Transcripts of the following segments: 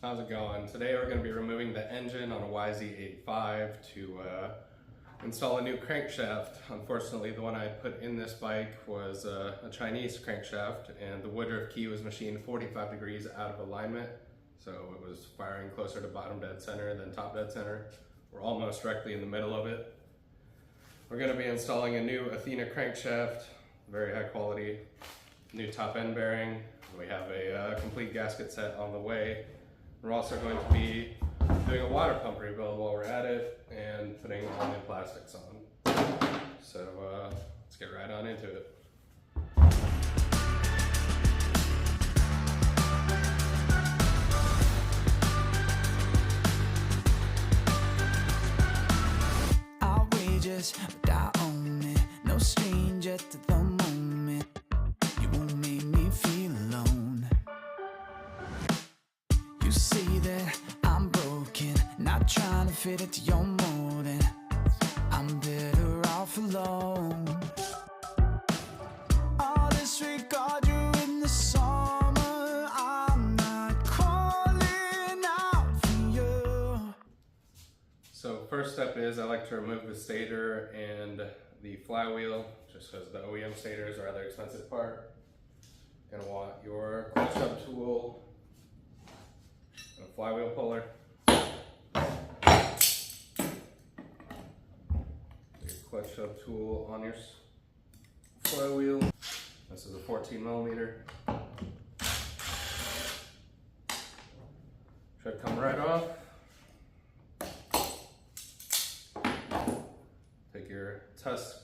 How's it going? Today we're going to be removing the engine on a YZ85 to install a new crankshaft. Unfortunately, the one I put in this bike was a Chinese crankshaft, and the woodruff key was machined 45 degrees out of alignment, so it was firing closer to bottom dead center than top dead center. We're almost directly in the middle of it. We're going to be installing a new Athena crankshaft, very high quality, new top end bearing. We have a complete gasket set on the way. We're also going to be doing a water pump rebuild while we're at it and putting all new plastics on. So let's get right on into it. Outrageous, but I own it. No stranger to the moment. You won't make me feel alone. You see that I'm broken, not trying to fit into your molding. I'm better off alone. I'll disregard you in the summer. I'm not calling out for you. So first step is I like to remove the stator and the flywheel, just because the OEM stators are a rather expensive part. You're gonna want your clutch hub tool, and a flywheel puller. Your clutch hub tool on your flywheel. This is a 14mm. Should come right off. Take your Tusk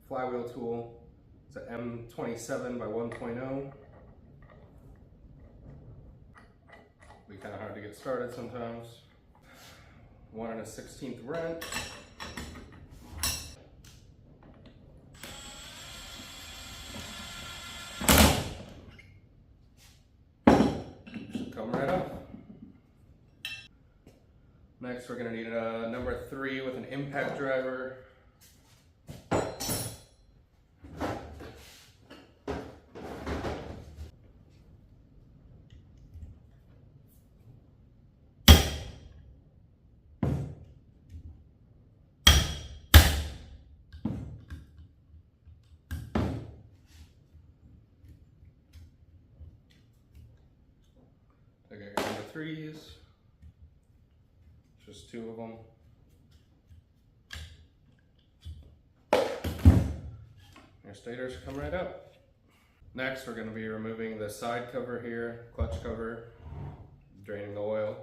flywheel tool. It's an M27 by 1.0. Be kind of hard to get started sometimes. 1 1/16 wrench. Should come right off. Next, we're going to need a number 3 with an impact driver. Take out your number 3s. Just 2 of them. Your stators come right up. Next, we're going to be removing the side cover here, clutch cover, draining the oil.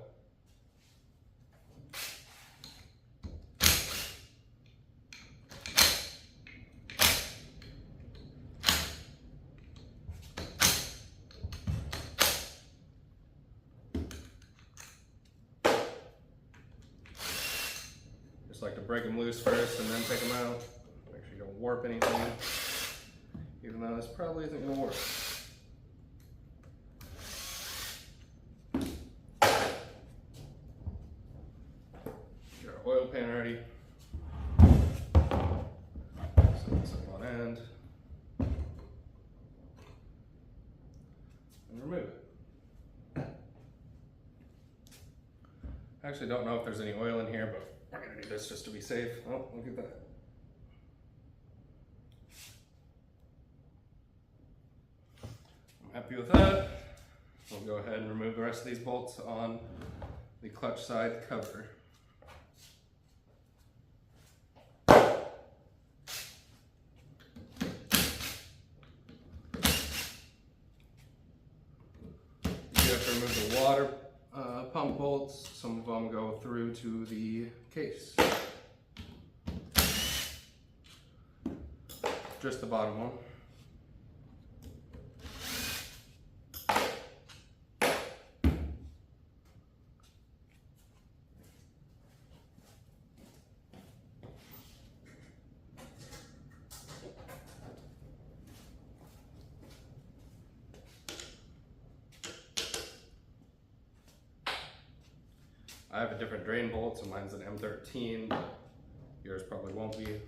Just like to break them loose first and then take them out. Make sure you don't warp anything, even though this probably isn't going to work. Get our oil pan ready. Set this up on end. And remove it. I actually don't know if there's any oil in here, but we're going to do this just to be safe. Oh, look at that. I'm happy with that. We'll go ahead and remove the rest of these bolts on the clutch side cover. You have to remove the water pump bolts. Some of them go through to the case. Just the bottom one. I have a different drain bolt, so mine's an M13, but yours probably won't be.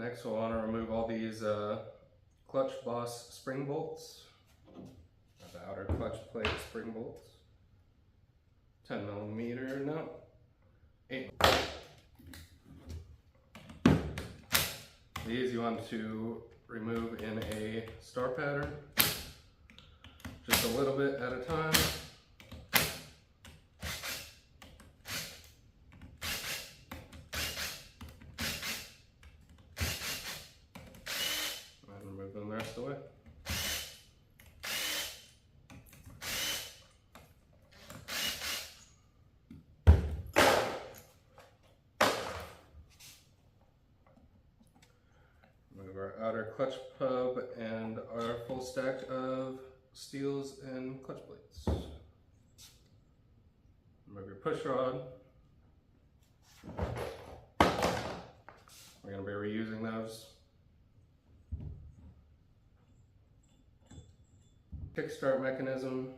Next we'll want to remove all these clutch boss spring bolts, the outer clutch plate spring bolts. 10mm, no, 8. These you want to remove in a star pattern, just a little bit at a time. And remove them the rest of the way. Remove our outer clutch pub and our full stack of steels and clutch plates. Remove your push rod. We're going to be reusing those. Kickstart mechanism.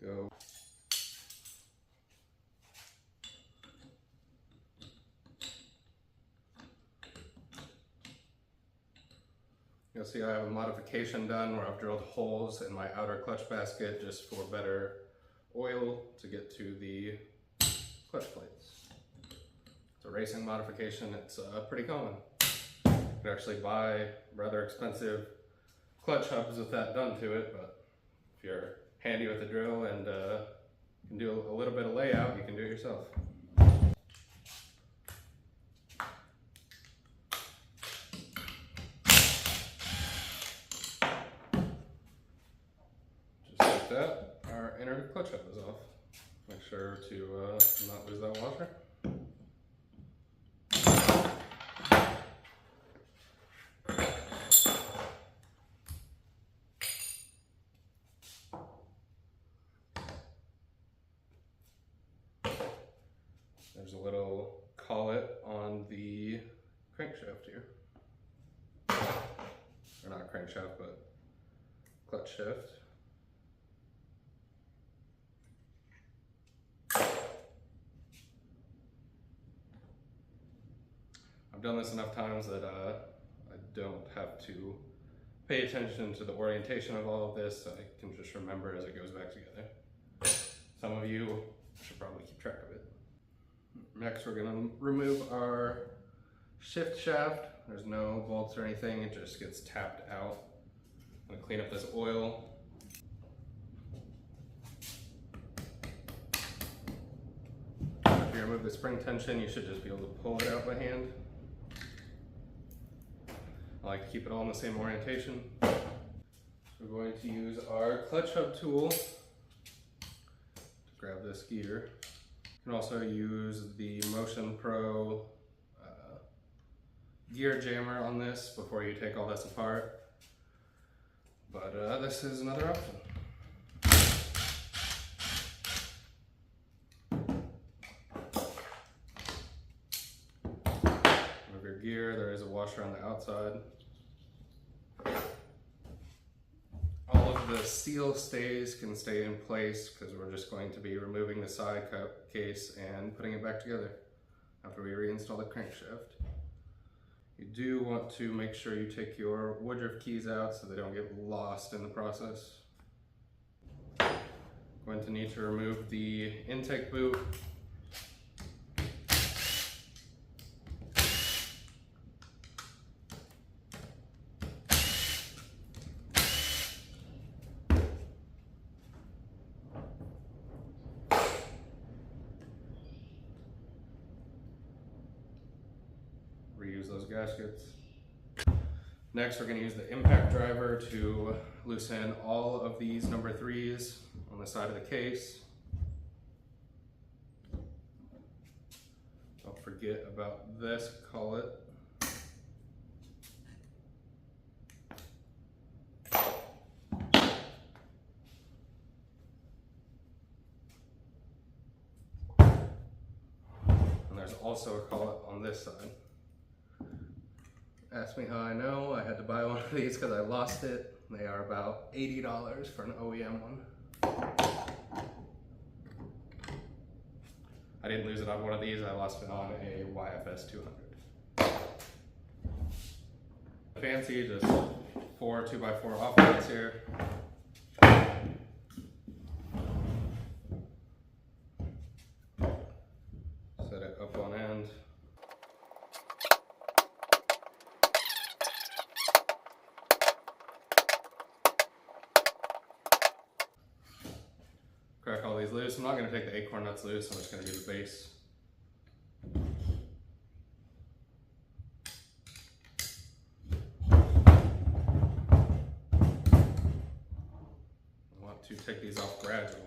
Go. You'll see I have a modification done where I've drilled holes in my outer clutch basket just for better oil to get to the clutch plates. It's a racing modification, it's pretty common. You can actually buy rather expensive clutch hubs with that done to it, but if you're handy with a drill and can do a little bit of layout, you can do it yourself. That, our inner clutch hub is off. Make sure to not lose that washer. There's a little collet on the crankshaft here. Or not crankshaft, but clutch shaft. I've done this enough times that I don't have to pay attention to the orientation of all of this. I can just remember as it goes back together. Some of you should probably keep track of it. Next we're going to remove our shift shaft. There's no bolts or anything, it just gets tapped out. I'm going to clean up this oil. If you remove the spring tension, you should just be able to pull it out by hand. I like to keep it all in the same orientation. We're going to use our clutch hub tool to grab this gear. You can also use the Motion Pro gear jammer on this before you take all this apart. But this is another option. Remove your gear, there is a washer on the outside. All of the seal stays can stay in place because we're just going to be removing the side case and putting it back together after we reinstall the crankshaft. You do want to make sure you take your woodruff keys out so they don't get lost in the process. Going to need to remove the intake boot. Reuse those gaskets. Next, we're going to use the impact driver to loosen all of these number 3s on the side of the case. Don't forget about this collet. And there's also a collet on this side. Ask me how I know. I had to buy one of these because I lost it. They are about $80 for an OEM one. I didn't lose it on one of these, I lost it on a YFS 200. Fancy, just 4 2x4 offsets here. Set it up on end. Crack all these loose. I'm not going to take the acorn nuts loose, I'm just going to do the base. I want to take these off gradually.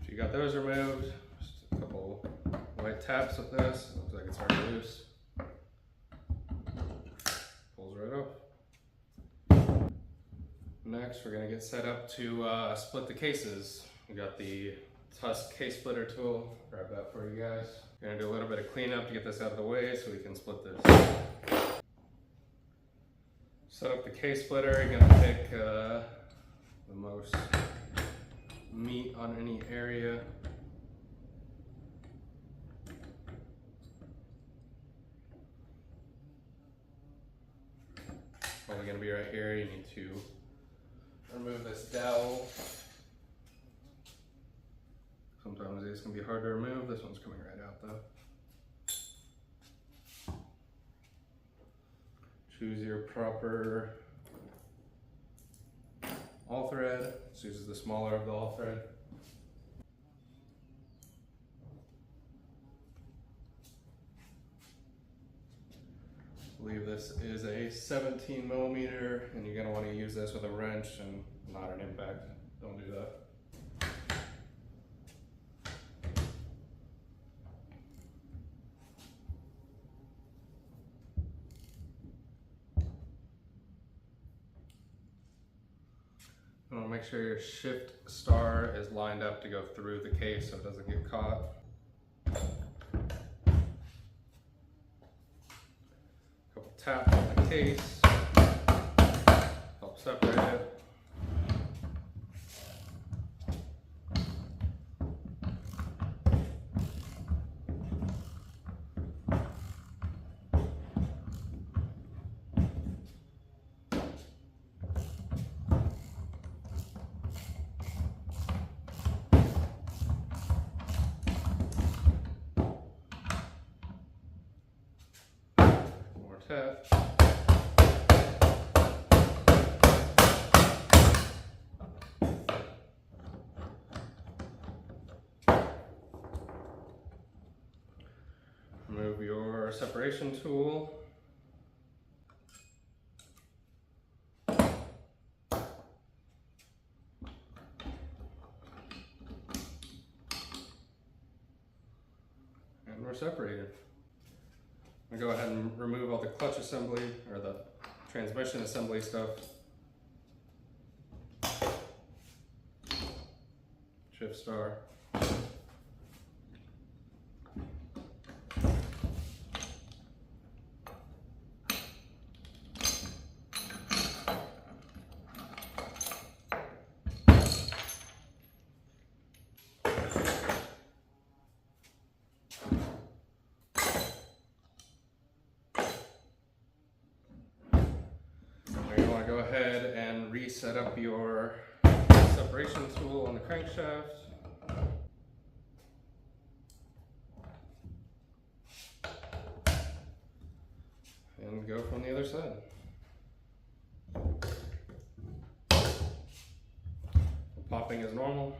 You got those removed, just a couple light taps with this. Looks like it's already loose. Pulls right off. Next, we're gonna get set up to split the cases. We got the Tusk case splitter tool. Grab that for you guys. We're gonna do a little bit of cleanup to get this out of the way so we can split this. Set up the case splitter. You're gonna pick the most meat on any area. Probably going to be right here. You need to remove this dowel. Sometimes these can be hard to remove. This one's coming right out though. Choose your proper all thread. This uses the smaller of the all thread. I believe this is a 17 millimeter, and you're going to want to use this with a wrench and not an impact. Don't do that. You want to make sure your shift star is lined up to go through the case so it doesn't get caught. Couple taps on the case, help separate it. Tap. Remove your separation tool. And we're separated. I'm gonna go ahead and remove all the clutch assembly or the transmission assembly stuff. Shift star. Go ahead and reset up your separation tool on the crankshaft. And go from the other side. popping as normal.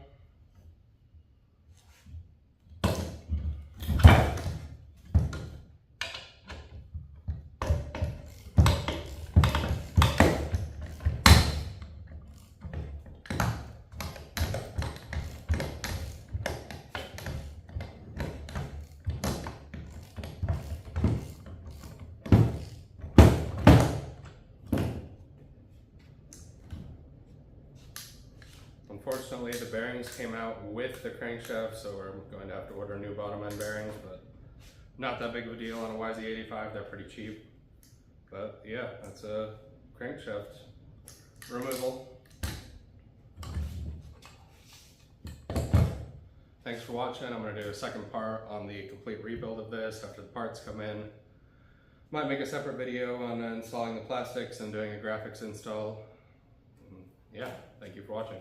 Unfortunately, the bearings came out with the crankshaft, so we're going to have to order new bottom end bearings, but not that big of a deal on a YZ85, they're pretty cheap. But yeah, that's a crankshaft removal. Thanks for watching. I'm going to do a second part on the complete rebuild of this after the parts come in. Might make a separate video on installing the plastics and doing a graphics install. Yeah, thank you for watching.